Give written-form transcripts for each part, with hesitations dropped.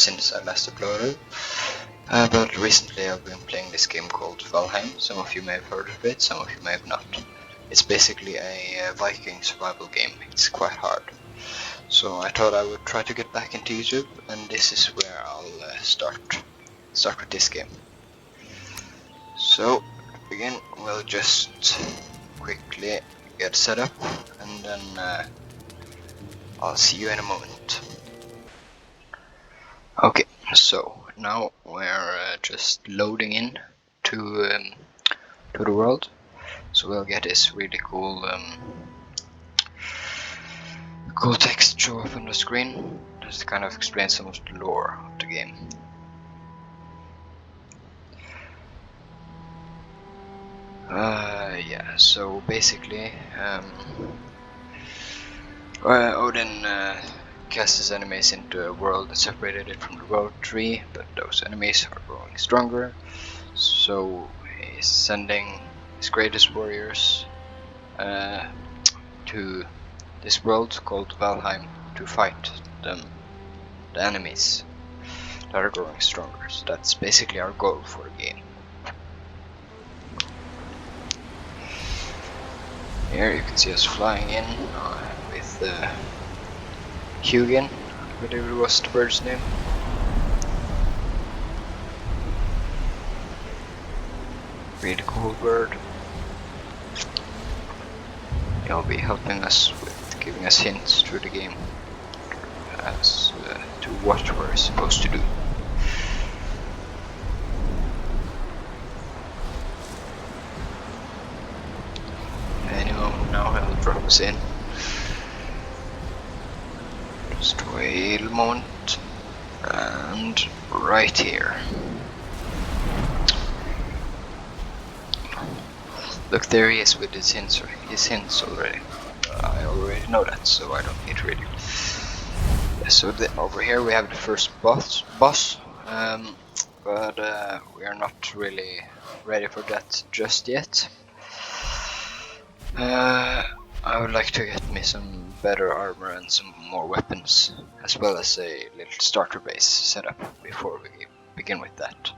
since I last uploaded. But recently I've been playing this game called Valheim. Some of you may have heard of it, some of you may have not. It's basically a Viking survival game. It's quite hard. So I thought I would try to get back into YouTube, and this is where I'll start with this game. So to begin, we'll just quickly get set up, and then I'll see you in a moment. Okay, so now we're just loading in to the world. So we'll get this really cool text show up on the screen. Just kind of explain some of the lore of the game. Yeah, so basically Odin cast his enemies into a world that separated it from the world tree, but those enemies are growing stronger, so he's sending his greatest warriors to this world called Valheim to fight the enemies that are growing stronger. So that's basically our goal for the game. Here you can see us flying in with Hugin, I believe it was the bird's name. Really cool bird. He'll be helping us with giving us hints through the game as to what we're supposed to do. Anyway, now he'll drop us in. Just wait a moment, and right here. Look, there he is with his hints already. I already know that, so I don't need to read it. Yeah, so over here we have the first boss, but we are not really ready for that just yet. I would like to get me some better armor and some more weapons, as well as a little starter base set up before we begin with that.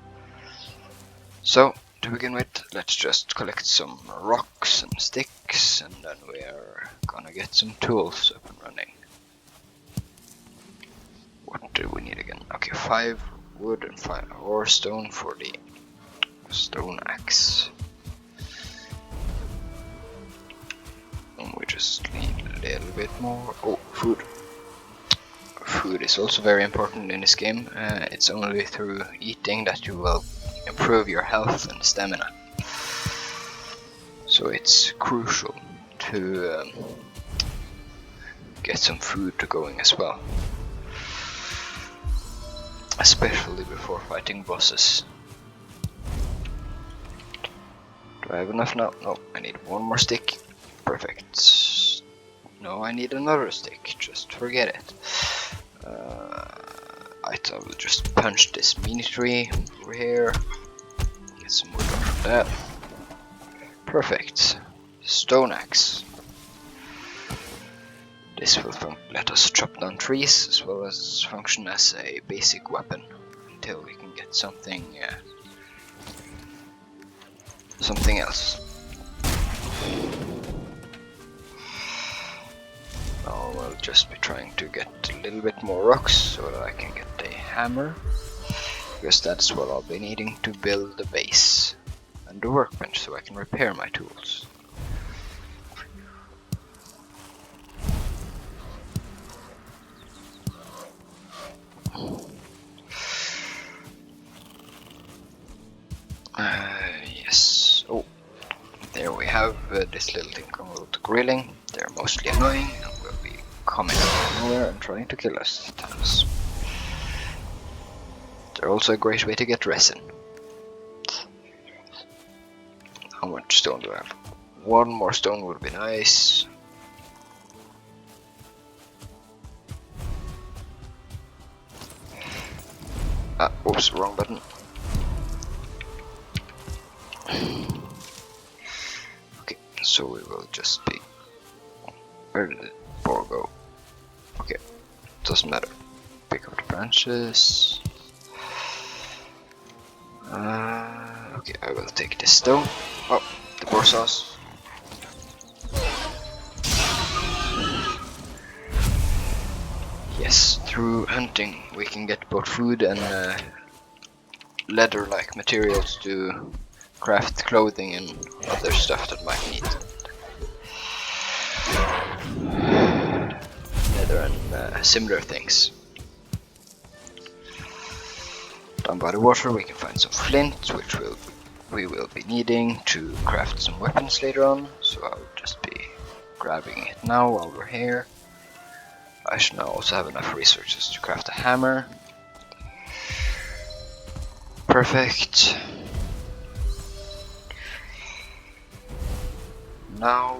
So, to begin with, let's just collect some rocks and sticks, and then we are gonna get some tools up and running. What do we need again? Okay, 5 wood and 5 ore stone for the stone axe. And we just need a little bit more. Oh, food. Food is also very important in this game. It's only through eating that you will improve your health and stamina. So it's crucial to get some food going as well. Especially before fighting bosses. Do I have enough now? No, I need one more stick. Perfect. No, I need another stick. Just forget it. I will just punch this mini tree over here. Get some wood off of that. Perfect. Stone axe. This will let us chop down trees as well as function as a basic weapon until we can get something else. Now we'll just be trying to get a little bit more rocks so that I can get a hammer, because that's what I'll be needing to build the base and the workbench so I can repair my tools. Yes. Oh, there we have this little thing called grilling. They're mostly annoying and will be coming out of nowhere and trying to kill us at times. They're also a great way to get resin. How much stone do I have? One more stone would be nice. Oops, wrong button. Okay, so we will just be... Where did the boar go? Okay, doesn't matter. pick up the branches. Okay, I will take this though. Oh, the boar sauce. Yes, through hunting we can get both food and leather-like materials to craft clothing and other stuff that might need leather and similar things. Down by the water we can find some flint, which we will be needing to craft some weapons later on, so I'll just be grabbing it now while we're here. I should now also have enough resources to craft a hammer. Perfect. Now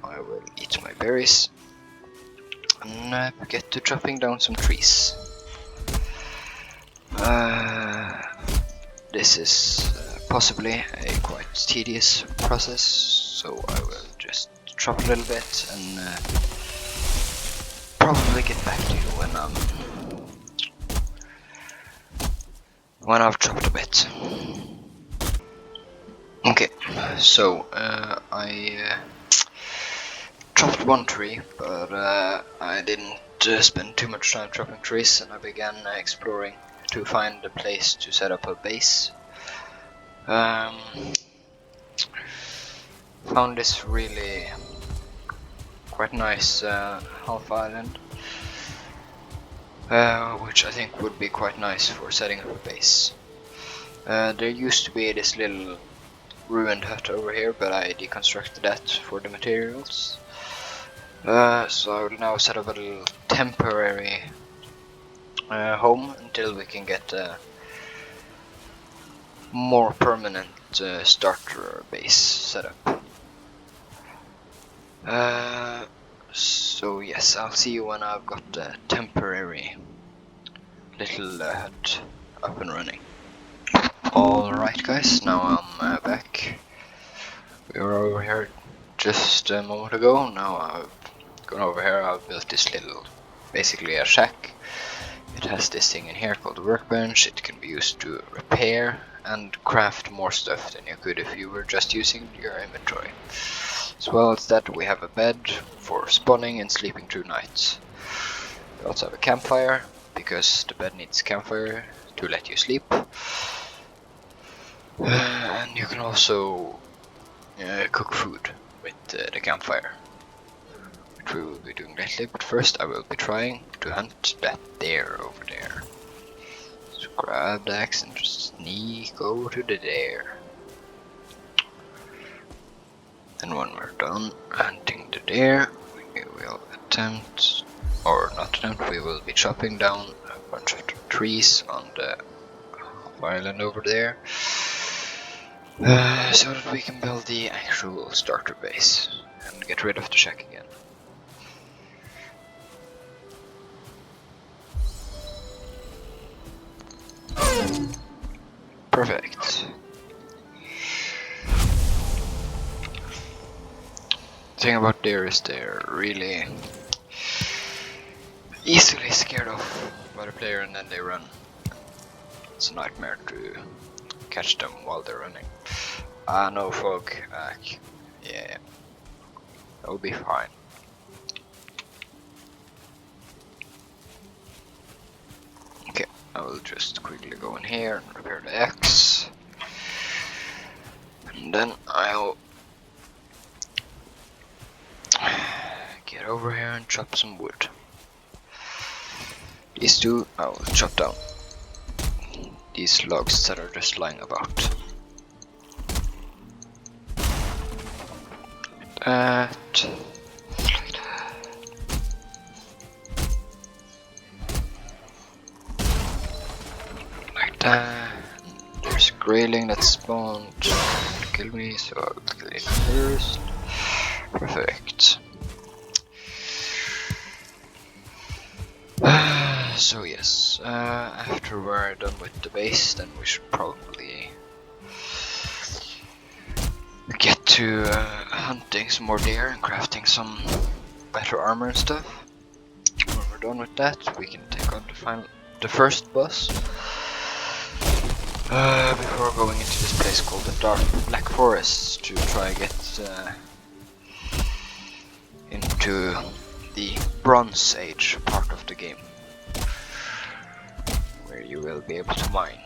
I will eat my berries and get to chopping down some trees. This is possibly a quite tedious process, so I will just chop a little bit and probably get back to you when I've chopped a bit. Okay, so I chopped one tree, but I didn't spend too much time chopping trees, and I began exploring to find a place to set up a base. Found this really quite nice half island, which I think would be quite nice for setting up a base. There used to be this little ruined hut over here, but I deconstructed that for the materials. So I will now set up a little temporary home until we can get a more permanent starter base set up. So yes, I'll see you when I've got a temporary little hut up and running. Alright guys, now I'm back. We were over here just a moment ago. Now I've gone over here, I've built this little, basically a shack. It has this thing in here called a workbench. It can be used to repair and craft more stuff than you could if you were just using your inventory. As well as that, we have a bed for spawning and sleeping through nights. We also have a campfire, because the bed needs campfire to let you sleep. And you can also cook food with the campfire, which we will be doing lately, but first I will be trying to hunt that deer over there. So grab the axe and just sneak over to the deer. And when we're done hunting the deer, we will attempt, or not attempt, we will be chopping down a bunch of the trees on the island over there, so that we can build the actual starter base and get rid of the shack again. Perfect. The thing about deer is they're really easily scared off by the player and then they run. It's a nightmare to catch them while they're running. No fog. Yeah, that'll be fine. Okay, I will just quickly go in here and repair the axe. And then I'll get over here and chop some wood. These two I will chop down. These logs that are just lying about. That. Like that. There's a grayling that spawned to kill me, so I'll kill it first. Perfect. So yes, after we're done with the base, then we should probably get to hunting some more deer and crafting some better armor and stuff. When we're done with that, we can take take on the first boss. Before going into this place called the Black Forest to try get into the Bronze Age part of the game, where you will be able to mine,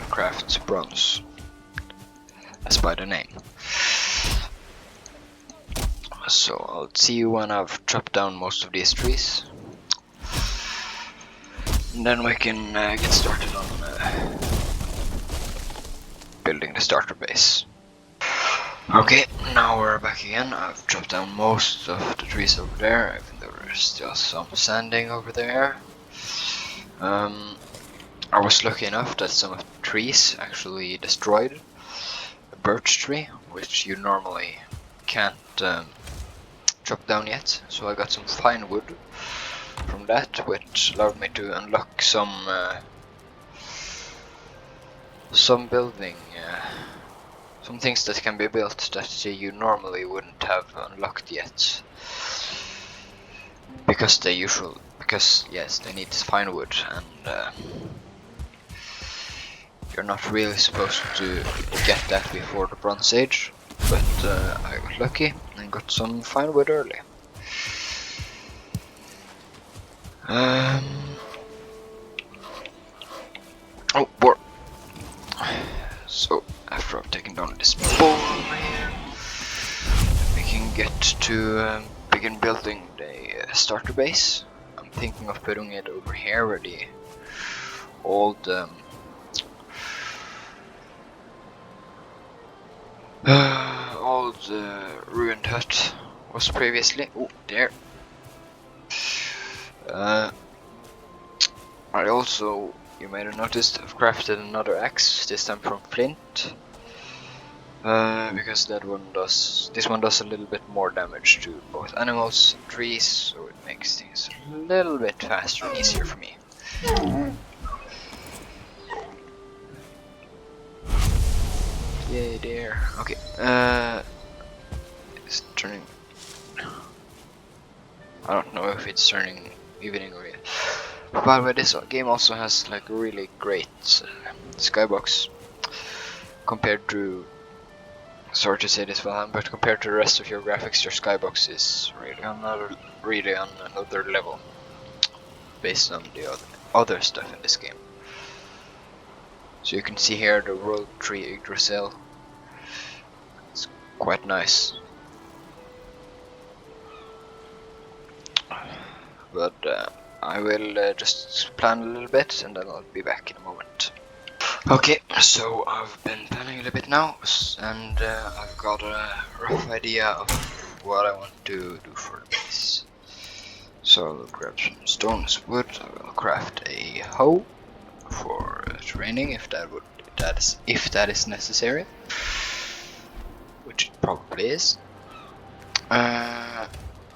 craft bronze, as by the name. So I'll see you when I've chopped down most of these trees. And then we can get started on building the starter base. Okay, now we're back again. I've chopped down most of the trees over there, even though there's still some standing over there. I was lucky enough that some of the trees actually destroyed a birch tree, which you normally can't chop down yet. So I got some fine wood from that, which allowed me to unlock some building, some things that can be built that you normally wouldn't have unlocked yet, because they need fine wood, and you're not really supposed to get that before the Bronze Age, but I got lucky and got some fine wood early. Oh, boar. So after I've taken down this boar here, we can get to begin building the starter base. I'm thinking of putting it over here where the old ruined hut was previously. Oh, there. I also, you may have noticed, I've crafted another axe, this time from flint, because this one does a little bit more damage to both animals and trees, so it makes things a little bit faster and easier for me. Yay, there. Okay, it's turning. I don't know if it's turning evening or yet. By the way, this game also has like a really great skybox compared to, sorry to say this, Valheim, but compared to the rest of your graphics, your skybox is really on another level based on the other stuff in this game. So you can see here the World Tree Yggdrasil. It's quite nice. But I will just plan a little bit and then I'll be back in a moment. Okay, so I've been planning a little bit now, and I've got a rough idea of what I want to do for the base. So I'll grab some stones, wood, I will craft a hoe for training if that is necessary, which it probably is.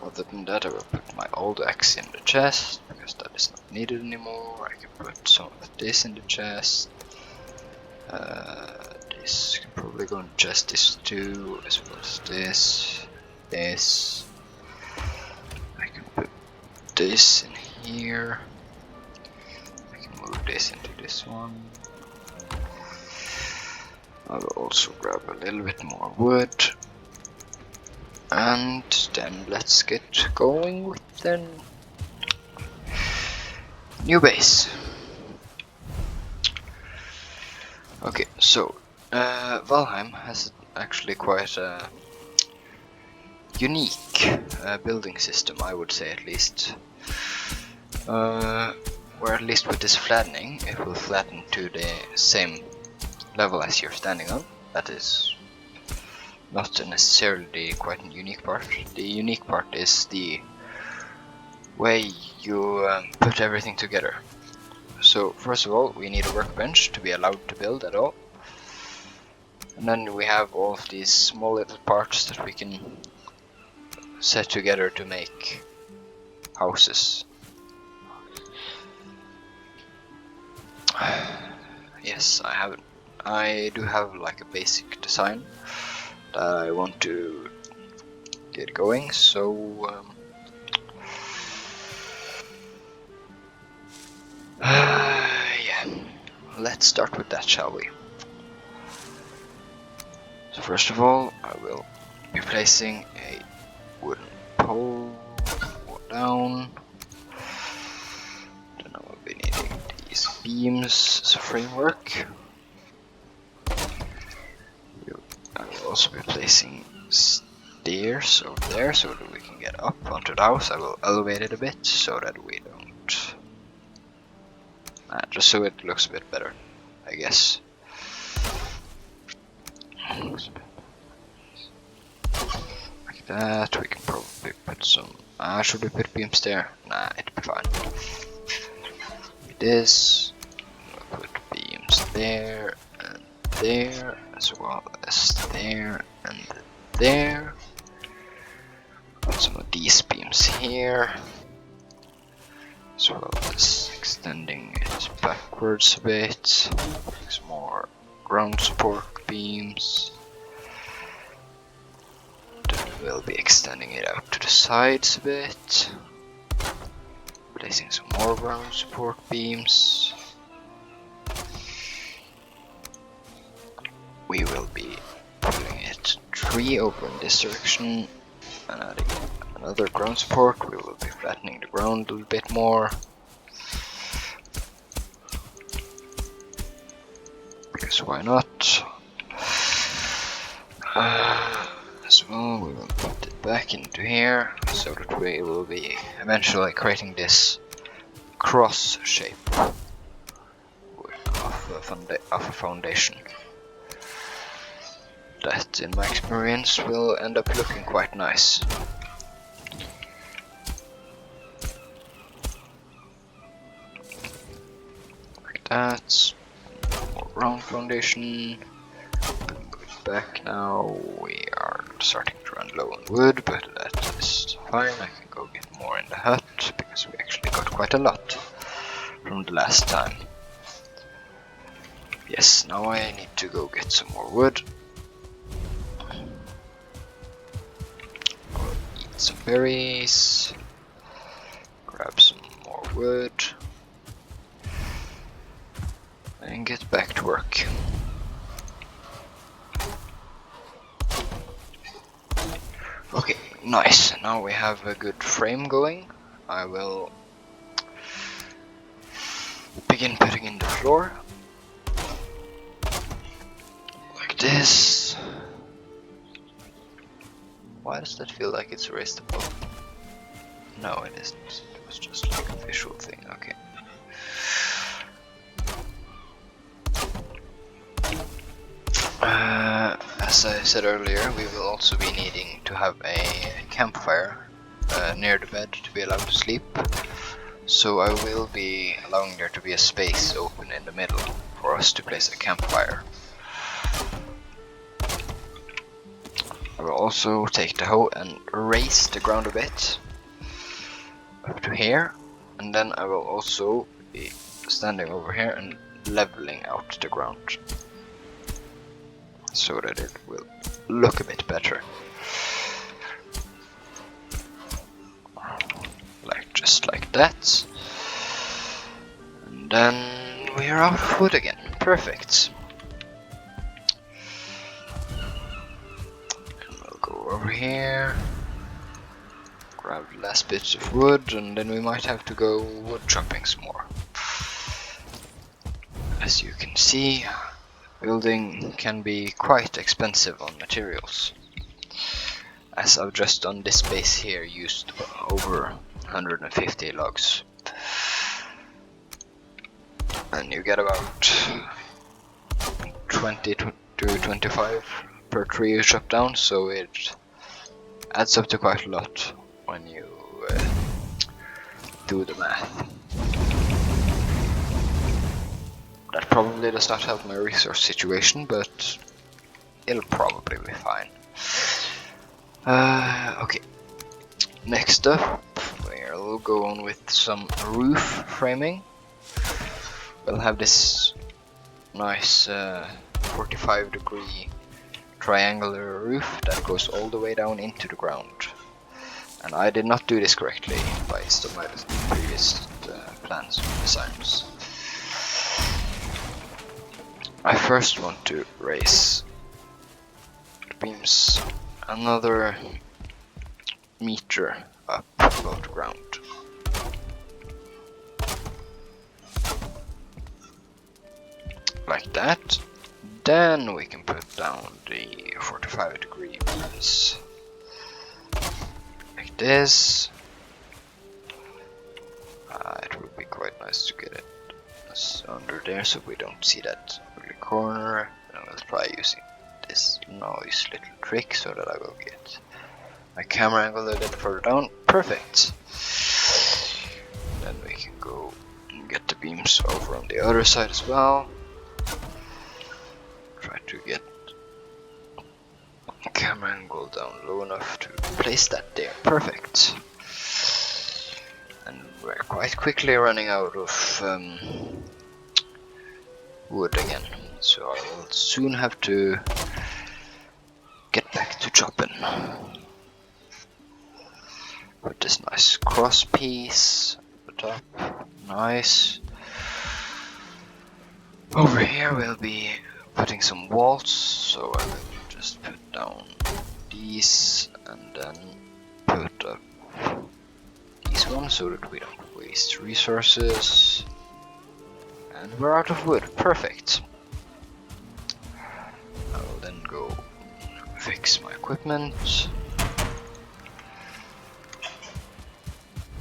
Other than that, I will put my old axe in the chest, because that is not needed anymore. I can put some of this in the chest. This can probably go in the chest, this too, as well as this. I can put this in here. I can move this into this one. I will also grab a little bit more wood. And then let's get going with the new base. Okay, so Valheim has actually quite a unique building system, I would say, at least. Where at least with this flattening, it will flatten to the same level as you're standing on. That is not necessarily quite a unique part. The unique part is the way you put everything together. So first of all, we need a workbench to be allowed to build at all. And then we have all of these small little parts that we can set together to make houses. Yes, I do have like a basic design that I want to get going, so Yeah, let's start with that, shall we? So first of all, I will be placing a wooden pole down. Then I will be needing these beams as a framework. I will also be placing stairs over there so that we can get up onto the house. I will elevate it a bit so that we don't... just so it looks a bit better, I guess. Like that, we can probably put some... should we put beams there? Nah, it'd be fine. Like this, we'll put beams there and there, as well as there and there. Put some of these beams here, as well as extending it backwards a bit. Some more ground support beams. Then we'll be extending it out to the sides a bit. Placing some more ground support beams. We will be putting it 3 over in this direction and adding another ground support. We will be flattening the ground a little bit more. Because why not? As well, we will put it back into here so that we will be eventually creating this cross shape of a foundation. That, in my experience, will end up looking quite nice. Like that. More round foundation. Back now. We are starting to run low on wood, but that is fine. I can go get more in the hut because we actually got quite a lot from the last time. Yes, now I need to go get some more wood. Eat some berries. Grab some more wood. And get back to work. Okay, nice. Now we have a good frame going. I will begin putting in the floor. Like this. Why does that feel like it's raised above? No, it isn't. It was just like a visual thing. Okay. As I said earlier, we will also be needing to have a campfire near the bed to be allowed to sleep. So I will be allowing there to be a space open in the middle for us to place a campfire. I will also take the hoe and raise the ground a bit up to here, and then I will also be standing over here and leveling out the ground so that it will look a bit better. Just like that. And then we are out of wood again. Perfect. And we'll go over here, grab the last bits of wood, and then we might have to go wood chopping some more. As you can see, building can be quite expensive on materials. As I've just done this base here used over 150 logs. And you get about 20 to 25 per tree you chop down, so it adds up to quite a lot when you do the math. That probably does not help my resource situation, but it'll probably be fine. Okay, next up we'll go on with some roof framing. We'll have this nice 45-degree triangular roof that goes all the way down into the ground. And I did not do this correctly based on my previous plans and designs. I first want to raise the beams another meter up above the ground. Like that. Then we can put down the 45-degree beams. Like this. It would be quite nice to get it under there so we don't see that ugly corner. And I will try using this nice little trick so that I will get my camera angle a little further down. Perfect. Then we can go and get the beams over on the other side as well. Try to get the camera angle down low enough to place that there. Perfect. And we're quite quickly running out of wood again, so I will soon have to get back to chopping. Put this nice cross piece at the top. Nice. Over here we'll be putting some walls, so I will just put down these and then put up these ones so that we don't waste resources. And we're out of wood. Perfect. I will then go fix my equipment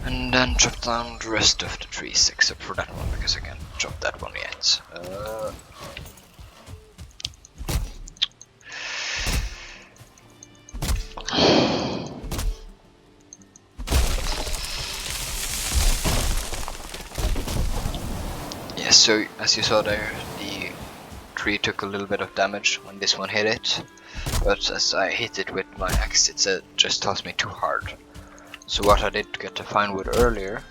and then chop down the rest of the trees except for that one because I can't chop that one yet. So as you saw there, the tree took a little bit of damage when this one hit it, but as I hit it with my axe it just tossed me too hard. So what I did to get the fine wood earlier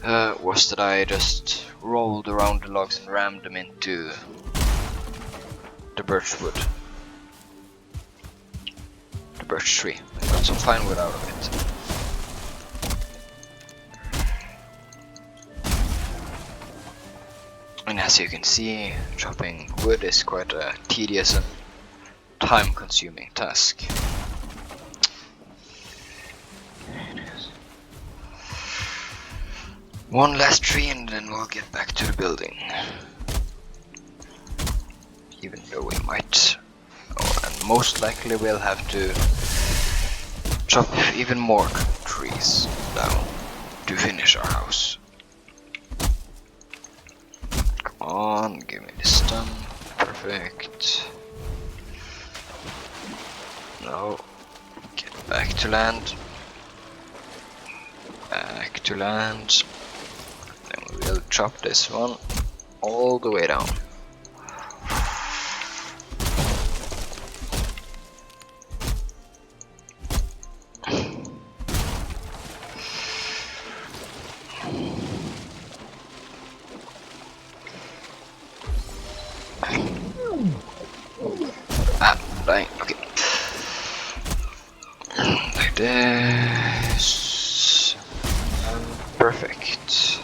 was that I just rolled around the logs and rammed them into the birch wood. The birch tree. I got some fine wood out of it. And as you can see, chopping wood is quite a tedious and time-consuming task. One last tree and then we'll get back to the building. Even though we might, and most likely we'll have to chop even more trees down to finish our house. On, give me this done. Perfect. Now, get back to land. Back to land. Then we will chop this one all the way down. Dying, okay. Like this. Perfect.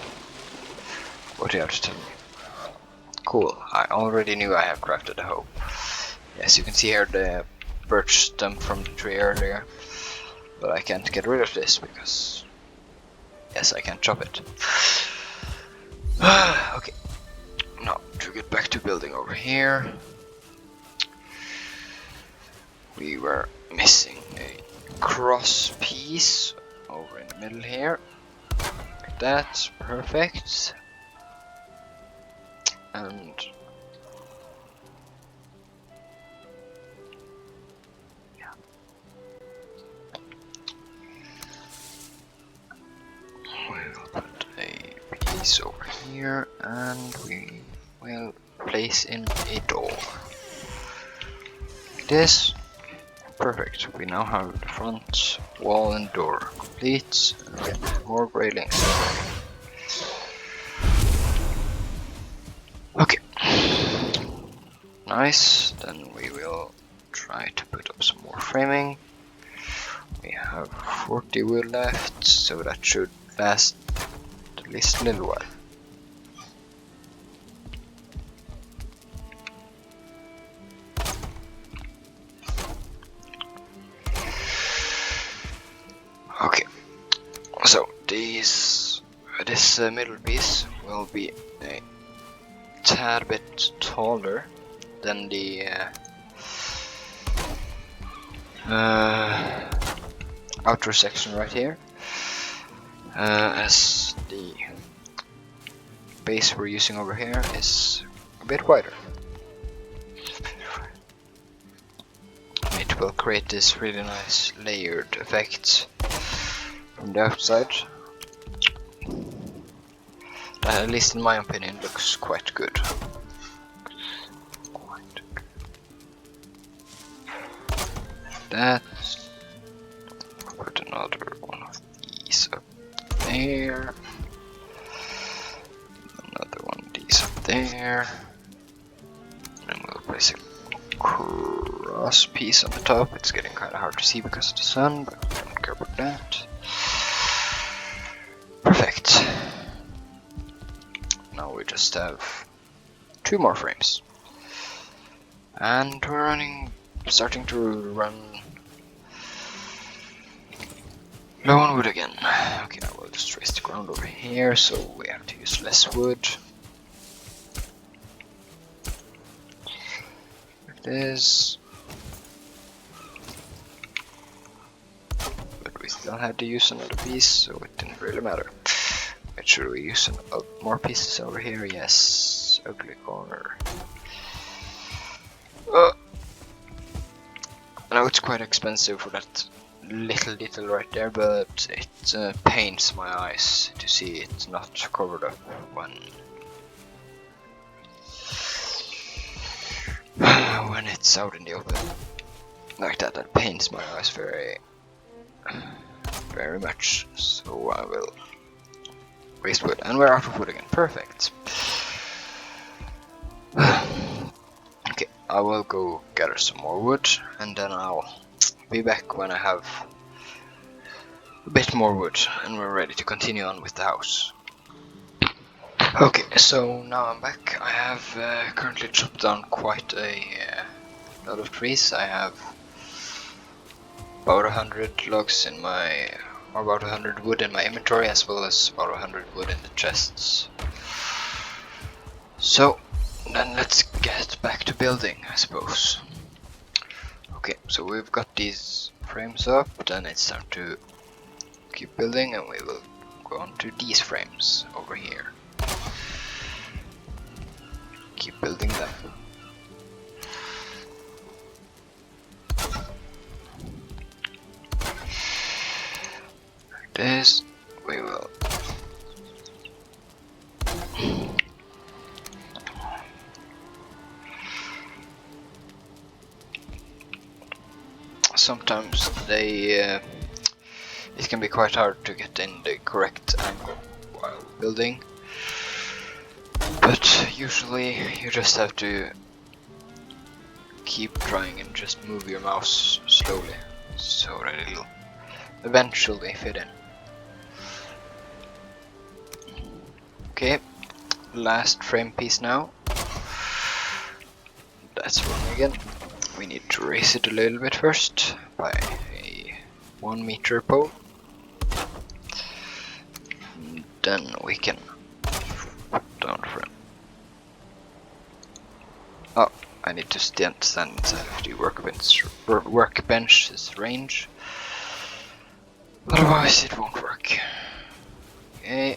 What do you have to tell me? Cool, I already knew I have crafted a hoe. Yes, you can see here the birch stump from the tree earlier. But I can't get rid of this because... yes, I can't chop it. Okay. Now, to get back to building over here. We were missing a cross piece over in the middle here. Like that, perfect. And yeah. We will put a piece over here and we will place in a door. Like this. Perfect, we now have the front wall and door complete, and we get more railings. Okay, nice, then we will try to put up some more framing. We have 40 wood left, so that should last the at least a little while. Okay, so this middle piece will be a tad bit taller than the outer section right here, as the base we're using over here is a bit wider. It will create this really nice layered effect from the outside. That, at least in my opinion, looks quite good. That. Put another one of these up there. Another one of these up there. And we'll place a cross piece on the top. It's getting kind of hard to see because of the sun, but we don't care about that. Perfect. Now we just have 2 more frames. And we're starting to run low on wood again. Okay, I will just raise the ground over here, so we have to use less wood. Like this. But we still had to use another piece, so it didn't really matter. Should we use more pieces over here? Yes. Ugly corner. I know it's quite expensive for that little right there, but it pains my eyes to see it not covered up when it's out in the open like that. That pains my eyes very much. So I will waste wood, and we're out of wood again. Perfect. Okay, I will go gather some more wood, and then I'll be back when I have a bit more wood and we're ready to continue on with the house. Okay, so now I'm back. I have currently chopped down quite a lot of trees. I have about 100 logs in my, or about 100 wood in my inventory, as well as about 100 wood in the chests. So then let's get back to building, I suppose. Okay, so we've got these frames up, then it's time to keep building, and we will go on to these frames over here. Keep building them. Like this, we will sometimes it can be quite hard to get in the correct angle while building, but usually you just have to keep trying and just move your mouse slowly so that it'll eventually fit in. Okay, last frame piece now. That's wrong again. We need to raise it a little bit first by a 1 meter pole. And then we can put down the frame. Oh, I need to stand inside of the workbench's range. Otherwise it won't work. Okay.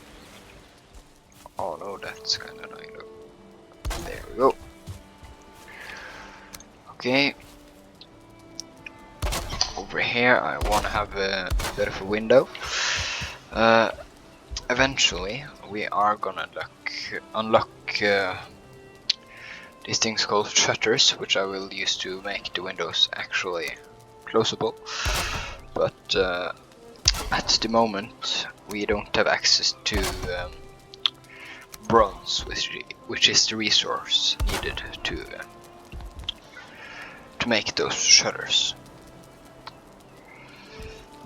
Oh no, that's kind of annoying though. There we go. Okay. Over here I want to have a bit of a window. Eventually we are gonna unlock these things called shutters, which I will use to make the windows actually closable. But at the moment we don't have access to bronze, which is the resource needed to make those shutters.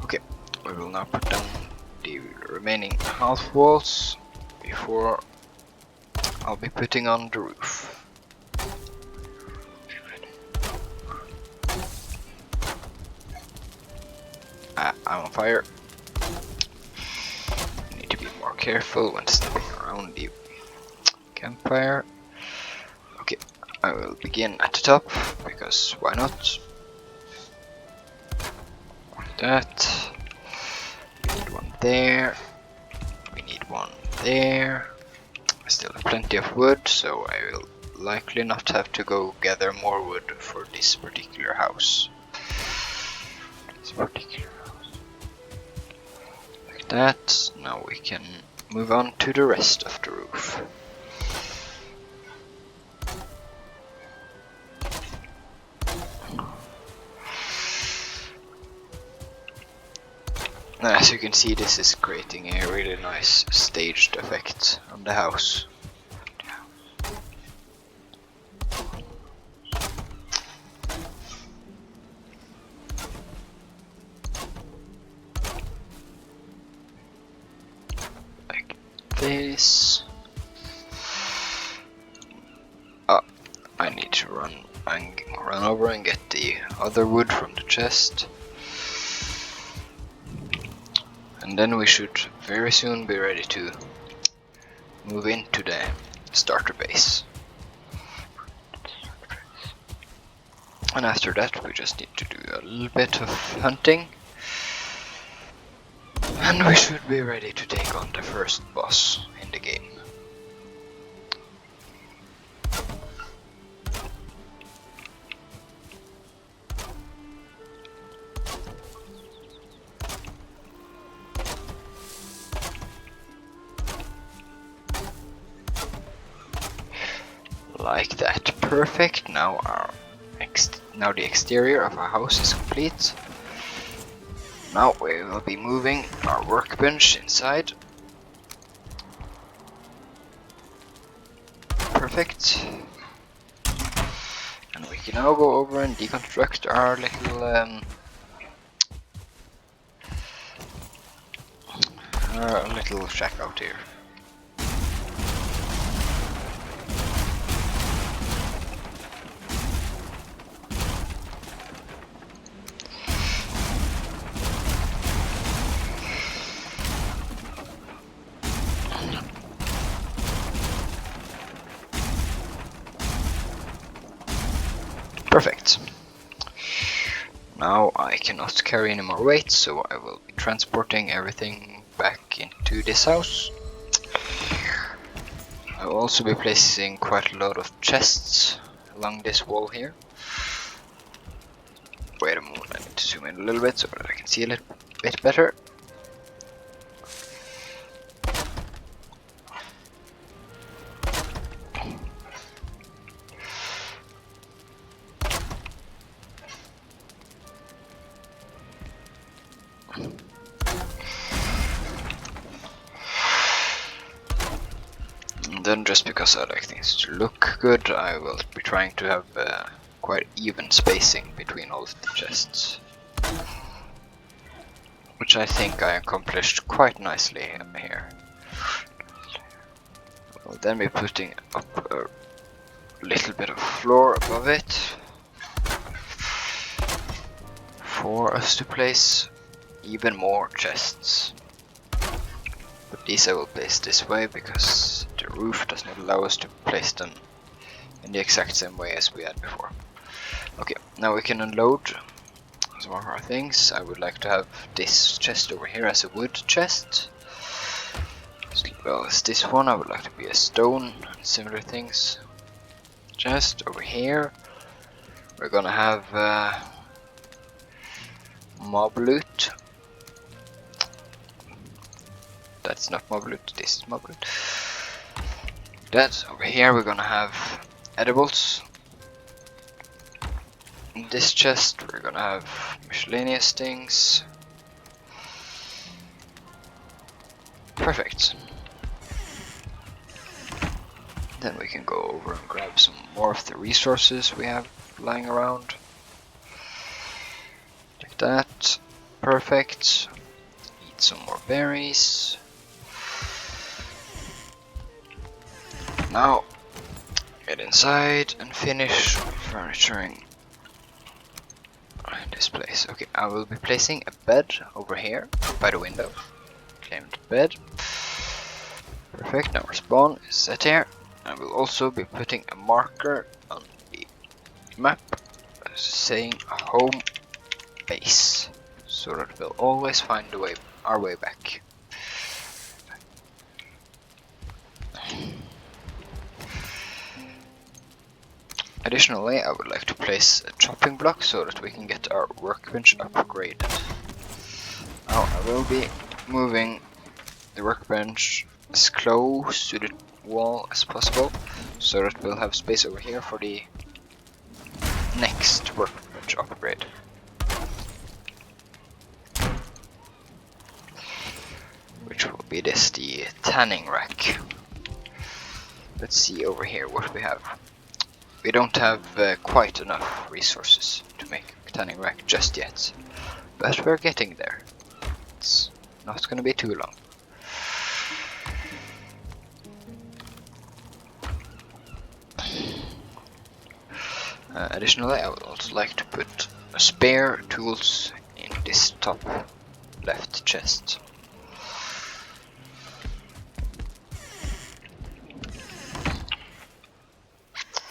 Okay, we will now put down the remaining half walls. before I'll be putting on the roof. I'm on fire. Need to be more careful when stepping around the campfire. Okay, I will begin at the top, because why not? Like that. We need one there. We need one there. I still have plenty of wood, so I will likely not have to go gather more wood for this particular house. Like that. Now we can move on to the rest of the roof. As you can see, this is creating a really nice staged effect on the house. Like this. Oh, I need to run over and get the other wood from the chest. And then we should very soon be ready to move into the starter base. And after that we just need to do a little bit of hunting. And we should be ready to take on the first boss in the game. Like that, perfect. Now the exterior of our house is complete. Now we will be moving our workbench inside. Perfect. And we can now go over and deconstruct our little shack out here. Perfect. Now I cannot carry any more weight, so I will be transporting everything back into this house. I will also be placing quite a lot of chests along this wall here. Wait a moment, I need to zoom in a little bit so that I can see a little bit better. And then, just because I like things to look good, I will be trying to have quite even spacing between all of the chests, which I think I accomplished quite nicely here. I'll then be putting up a little bit of floor above it for us to place even more chests. But these I will place this way because the roof does not allow us to place them in the exact same way as we had before. Okay, now we can unload some of our things. I would like to have this chest over here as a wood chest, as well as this one. I would like to be a stone and similar things. Chest over here. We're gonna have mob loot. That's not mob loot, this is mob loot. That over here we're gonna have edibles. In this chest we're gonna have miscellaneous things. Perfect. Then we can go over and grab some more of the resources we have lying around. Like that. Perfect. Eat some more berries. now get inside and finish furnituring this place. Okay, I will be placing a bed over here by the window. Claimed bed. Perfect, now our spawn is set here. I will also be putting a marker on the map saying home base, so that we'll always find our way back. Additionally, I would like to place a chopping block so that we can get our workbench upgraded. Now I will be moving the workbench as close to the wall as possible, so that we'll have space over here for the next workbench upgrade. Which will be this, the tanning rack. Let's see over here what we have. We don't have quite enough resources to make a tanning rack just yet, but we're getting there. It's not gonna be too long. Additionally, I would also like to put spare tools in this top left chest.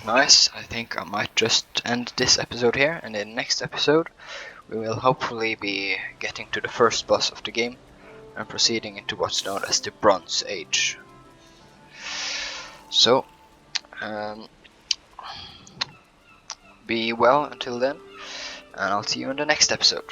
Nice, I think I might just end this episode here, and in the next episode we will hopefully be getting to the first boss of the game and proceeding into what's known as the Bronze Age. So, be well until then, and I'll see you in the next episode.